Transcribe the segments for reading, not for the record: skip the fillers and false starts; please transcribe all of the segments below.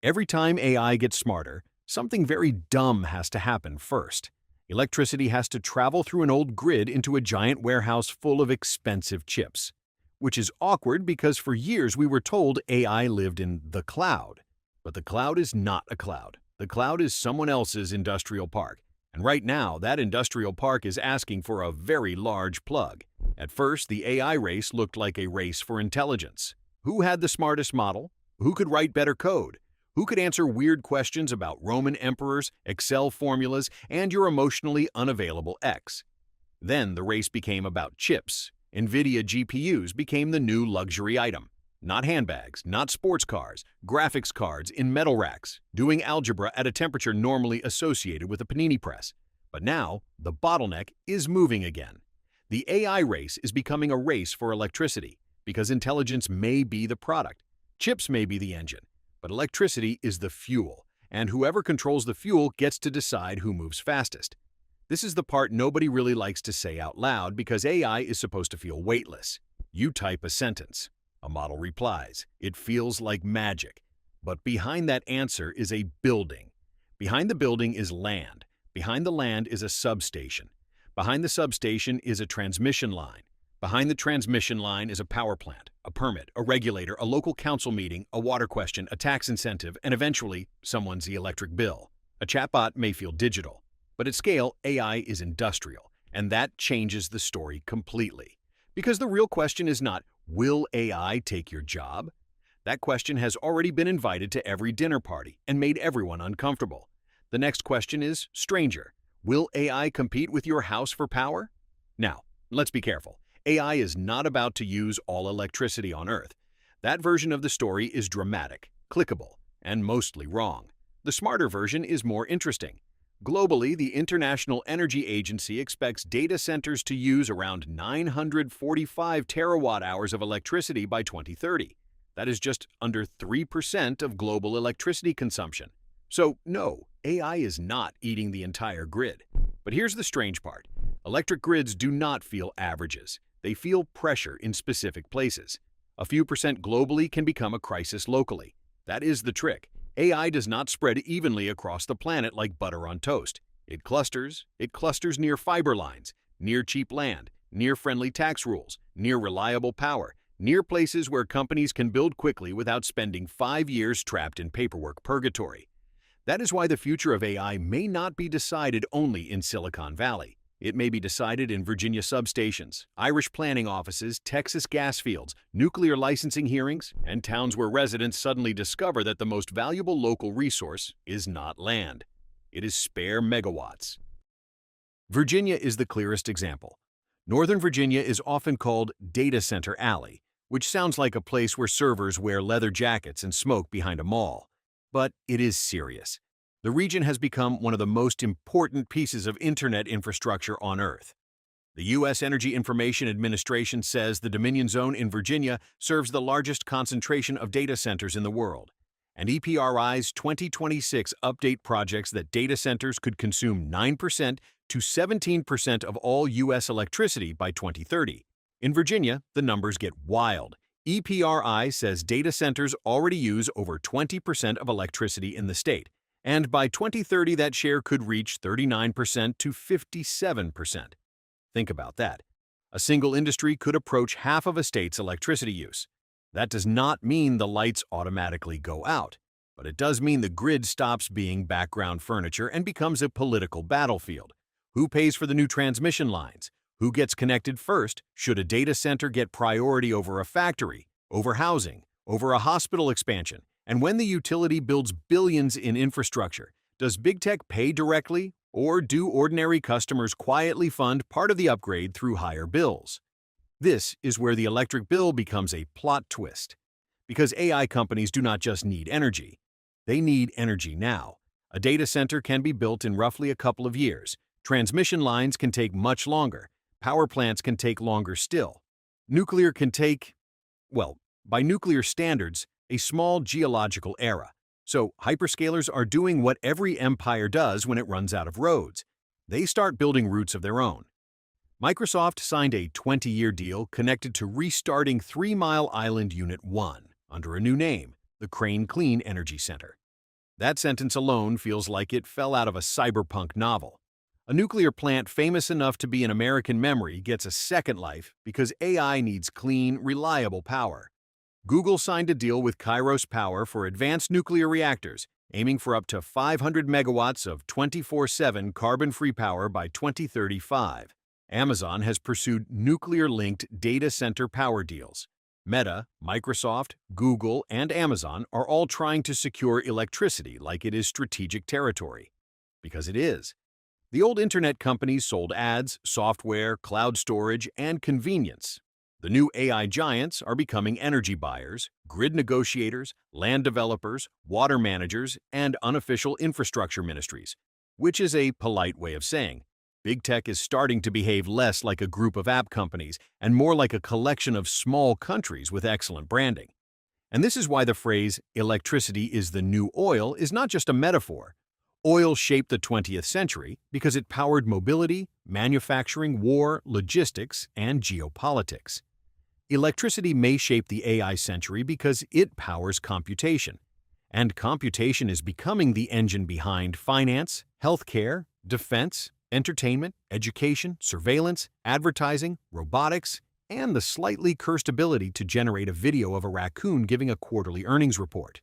Every time AI gets smarter, something very dumb has to happen first. Electricity has to travel through an old grid into a giant warehouse full of expensive chips. Which is awkward because for years we were told AI lived in the cloud. But the cloud is not a cloud. The cloud is someone else's industrial park. And right now, that industrial park is asking for a very large plug. At first, the AI race looked like a race for intelligence. Who had the smartest model? Who could write better code? Who could answer weird questions about Roman emperors, Excel formulas, and your emotionally unavailable ex? Then the race became about chips. NVIDIA GPUs became the new luxury item. Not handbags, not sports cars, graphics cards in metal racks, doing algebra at a temperature normally associated with a panini press. But now, the bottleneck is moving again. The AI race is becoming a race for electricity, because intelligence may be the product, chips may be the engine, but electricity is the fuel, and whoever controls the fuel gets to decide who moves fastest. This is the part nobody really likes to say out loud because AI is supposed to feel weightless. You type a sentence. A model replies. It feels like magic. But behind that answer is a building. Behind the building is land. Behind the land is a substation. Behind the substation is a transmission line. Behind the transmission line is a power plant, a permit, a regulator, a local council meeting, a water question, a tax incentive, and eventually, someone's electric bill. A chatbot may feel digital, but at scale, AI is industrial, and that changes the story completely. Because the real question is not, will AI take your job? That question has already been invited to every dinner party and made everyone uncomfortable. The next question is stranger. Will AI compete with your house for power? Now, let's be careful. AI is not about to use all electricity on Earth. That version of the story is dramatic, clickable, and mostly wrong. The smarter version is more interesting. Globally, the International Energy Agency expects data centers to use around 945 terawatt-hours of electricity by 2030. That is just under 3% of global electricity consumption. So, no, AI is not eating the entire grid. But here's the strange part. Electric grids do not feel averages. They feel pressure in specific places. A few percent globally can become a crisis locally. That is the trick. AI does not spread evenly across the planet like butter on toast. It clusters near fiber lines, near cheap land, near friendly tax rules, near reliable power, near places where companies can build quickly without spending 5 years trapped in paperwork purgatory. That is why the future of AI may not be decided only in Silicon Valley. It may be decided in Virginia substations, Irish planning offices, Texas gas fields, nuclear licensing hearings, and towns where residents suddenly discover that the most valuable local resource is not land. It is spare megawatts. Virginia is the clearest example. Northern Virginia is often called Data Center Alley, which sounds like a place where servers wear leather jackets and smoke behind a mall. But it is serious. The region has become one of the most important pieces of internet infrastructure on Earth. The U.S. Energy Information Administration says the Dominion Zone in Virginia serves the largest concentration of data centers in the world, and EPRI's 2026 update projects that data centers could consume 9% to 17% of all U.S. electricity by 2030. In Virginia, the numbers get wild. EPRI says data centers already use over 20% of electricity in the state, and by 2030 that share could reach 39% to 57%. Think about that. A single industry could approach half of a state's electricity use. That does not mean the lights automatically go out, but it does mean the grid stops being background furniture and becomes a political battlefield. Who pays for the new transmission lines? Who gets connected first? Should a data center get priority over a factory, over housing, over a hospital expansion? And when the utility builds billions in infrastructure, does big tech pay directly, or do ordinary customers quietly fund part of the upgrade through higher bills? This is where the electric bill becomes a plot twist. Because AI companies do not just need energy, they need energy now. A data center can be built in roughly a couple of years. Transmission lines can take much longer. Power plants can take longer still. Nuclear can take, well, by nuclear standards, a small geological era. So hyperscalers are doing what every empire does when it runs out of roads. They start building routes of their own. Microsoft signed a 20-year deal connected to restarting 3 Mile Island Unit 1 under a new name, the Crane Clean Energy Center. That sentence alone feels like it fell out of a cyberpunk novel. A nuclear plant famous enough to be in American memory gets a second life because AI needs clean, reliable power. Google signed a deal with Kairos Power for advanced nuclear reactors, aiming for up to 500 megawatts of 24/7 carbon-free power by 2035. Amazon has pursued nuclear-linked data center power deals. Meta, Microsoft, Google, and Amazon are all trying to secure electricity like it is strategic territory. Because it is. The old internet companies sold ads, software, cloud storage, and convenience. The new AI giants are becoming energy buyers, grid negotiators, land developers, water managers, and unofficial infrastructure ministries, which is a polite way of saying big tech is starting to behave less like a group of app companies and more like a collection of small countries with excellent branding. And this is why the phrase, electricity is the new oil, is not just a metaphor. Oil shaped the 20th century because it powered mobility, manufacturing, war, logistics, and geopolitics. Electricity may shape the AI century because it powers computation. And computation is becoming the engine behind finance, healthcare, defense, entertainment, education, surveillance, advertising, robotics, and the slightly cursed ability to generate a video of a raccoon giving a quarterly earnings report.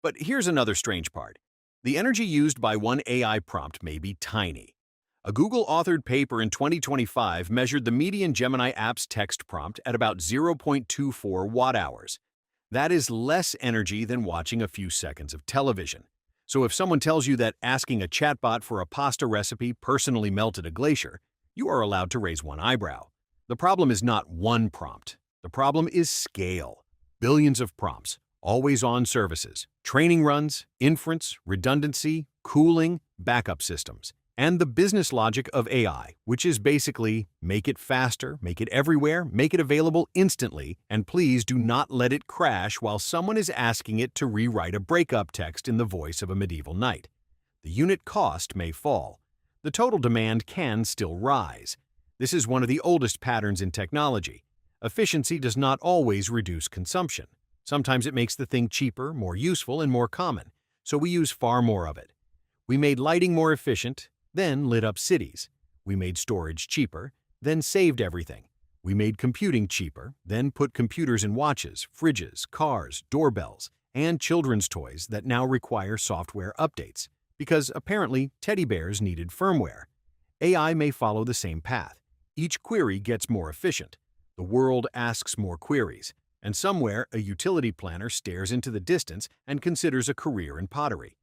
But here's another strange part. The energy used by one AI prompt may be tiny. A Google-authored paper in 2025 measured the median Gemini app's text prompt at about 0.24 watt-hours. That is less energy than watching a few seconds of television. So if someone tells you that asking a chatbot for a pasta recipe personally melted a glacier, you are allowed to raise one eyebrow. The problem is not one prompt. The problem is scale. Billions of prompts, always-on services, training runs, inference, redundancy, cooling, backup systems, and the business logic of AI, which is basically make it faster, make it everywhere, make it available instantly, and please do not let it crash while someone is asking it to rewrite a breakup text in the voice of a medieval knight. The unit cost may fall. The total demand can still rise. This is one of the oldest patterns in technology. Efficiency does not always reduce consumption. Sometimes it makes the thing cheaper, more useful, and more common, so we use far more of it. We made lighting more efficient, then lit up cities. We made storage cheaper, then saved everything. We made computing cheaper, then put computers in watches, fridges, cars, doorbells, and children's toys that now require software updates, because apparently teddy bears needed firmware. AI may follow the same path. Each query gets more efficient. The world asks more queries, and somewhere a utility planner stares into the distance and considers a career in pottery.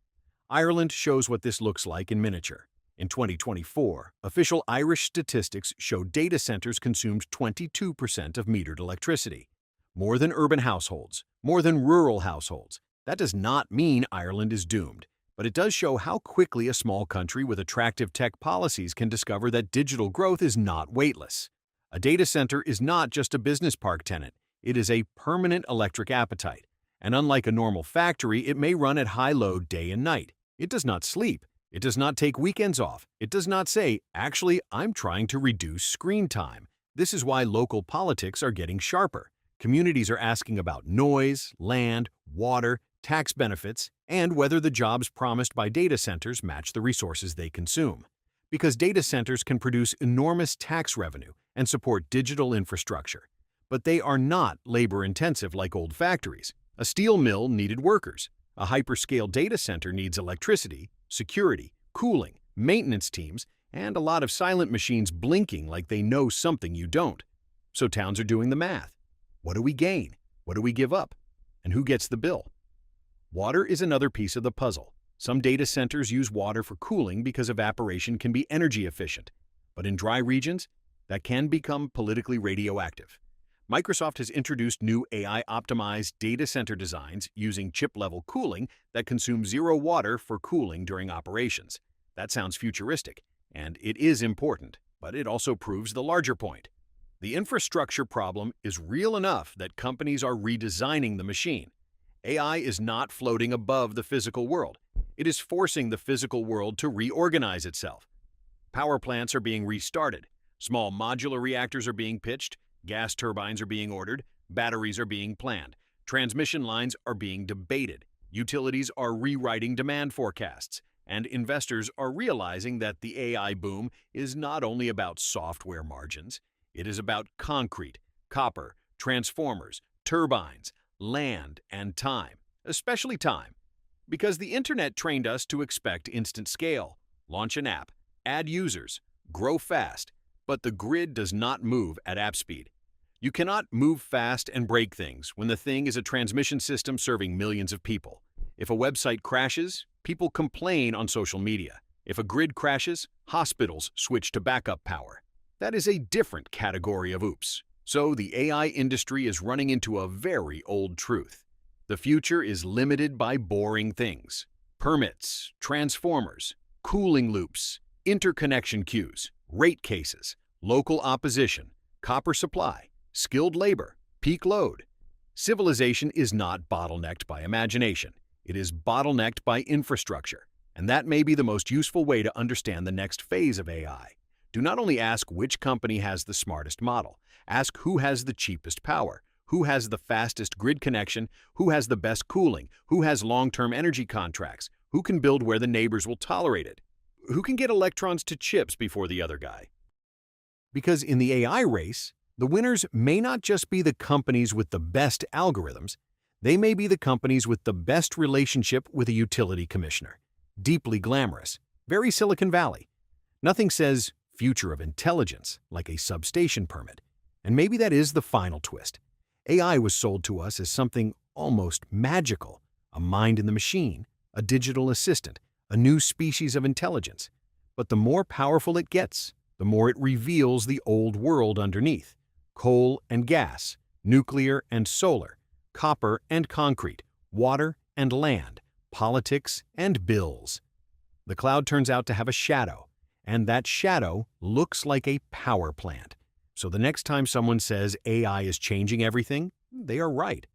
Ireland shows what this looks like in miniature. In 2024, official Irish statistics show data centers consumed 22% of metered electricity. More than urban households, more than rural households. That does not mean Ireland is doomed, but it does show how quickly a small country with attractive tech policies can discover that digital growth is not weightless. A data center is not just a business park tenant, it is a permanent electric appetite. And unlike a normal factory, it may run at high load day and night. It does not sleep. It does not take weekends off. It does not say, actually, I'm trying to reduce screen time. This is why local politics are getting sharper. Communities are asking about noise, land, water, tax benefits, and whether the jobs promised by data centers match the resources they consume. Because data centers can produce enormous tax revenue and support digital infrastructure. But they are not labor-intensive like old factories. A steel mill needed workers. A hyperscale data center needs electricity, security, cooling, maintenance teams, and a lot of silent machines blinking like they know something you don't. So towns are doing the math. What do we gain? What do we give up? And who gets the bill? Water is another piece of the puzzle. Some data centers use water for cooling because evaporation can be energy efficient. But in dry regions, that can become politically radioactive. Microsoft has introduced new AI-optimized data center designs using chip-level cooling that consume zero water for cooling during operations. That sounds futuristic, and it is important, but it also proves the larger point. The infrastructure problem is real enough that companies are redesigning the machine. AI is not floating above the physical world. It is forcing the physical world to reorganize itself. Power plants are being restarted. Small modular reactors are being pitched. Gas turbines are being ordered, batteries are being planned, transmission lines are being debated. Utilities are rewriting demand forecasts, and investors are realizing that the AI boom is not only about software margins, it is about concrete, copper, transformers, turbines, land, and time, especially time. Because the internet trained us to expect instant scale, launch an app, add users, grow fast, but the grid does not move at app speed. You cannot move fast and break things when the thing is a transmission system serving millions of people. If a website crashes, people complain on social media. If a grid crashes, hospitals switch to backup power. That is a different category of oops. So the AI industry is running into a very old truth. The future is limited by boring things. Permits, transformers, cooling loops, interconnection queues, rate cases, local opposition, copper supply, skilled labor, peak load. Civilization is not bottlenecked by imagination. It is bottlenecked by infrastructure. And that may be the most useful way to understand the next phase of AI. Do not only ask which company has the smartest model. Ask who has the cheapest power, who has the fastest grid connection, who has the best cooling, who has long-term energy contracts, who can build where the neighbors will tolerate it, who can get electrons to chips before the other guy. Because in the AI race, the winners may not just be the companies with the best algorithms, they may be the companies with the best relationship with a utility commissioner. Deeply glamorous, very Silicon Valley. Nothing says future of intelligence like a substation permit. And maybe that is the final twist. AI was sold to us as something almost magical, a mind in the machine, a digital assistant, a new species of intelligence. But the more powerful it gets, the more it reveals the old world underneath. Coal and gas, nuclear and solar, copper and concrete, water and land, politics and bills. The cloud turns out to have a shadow, and that shadow looks like a power plant. So the next time someone says AI is changing everything, they are right.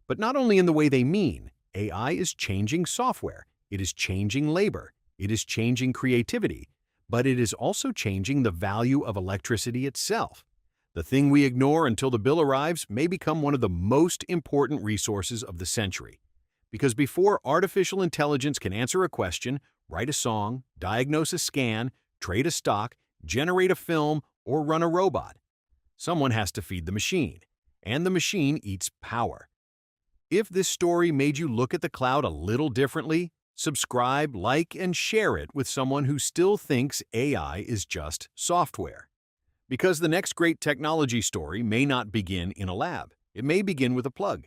But not only in the way they mean. AI is changing software, it is changing labor, it is changing creativity, but it is also changing the value of electricity itself. The thing we ignore until the bill arrives may become one of the most important resources of the century. Because before artificial intelligence can answer a question, write a song, diagnose a scan, trade a stock, generate a film, or run a robot, someone has to feed the machine, and the machine eats power. If this story made you look at the cloud a little differently, subscribe, like, and share it with someone who still thinks AI is just software. Because the next great technology story may not begin in a lab. It may begin with a plug.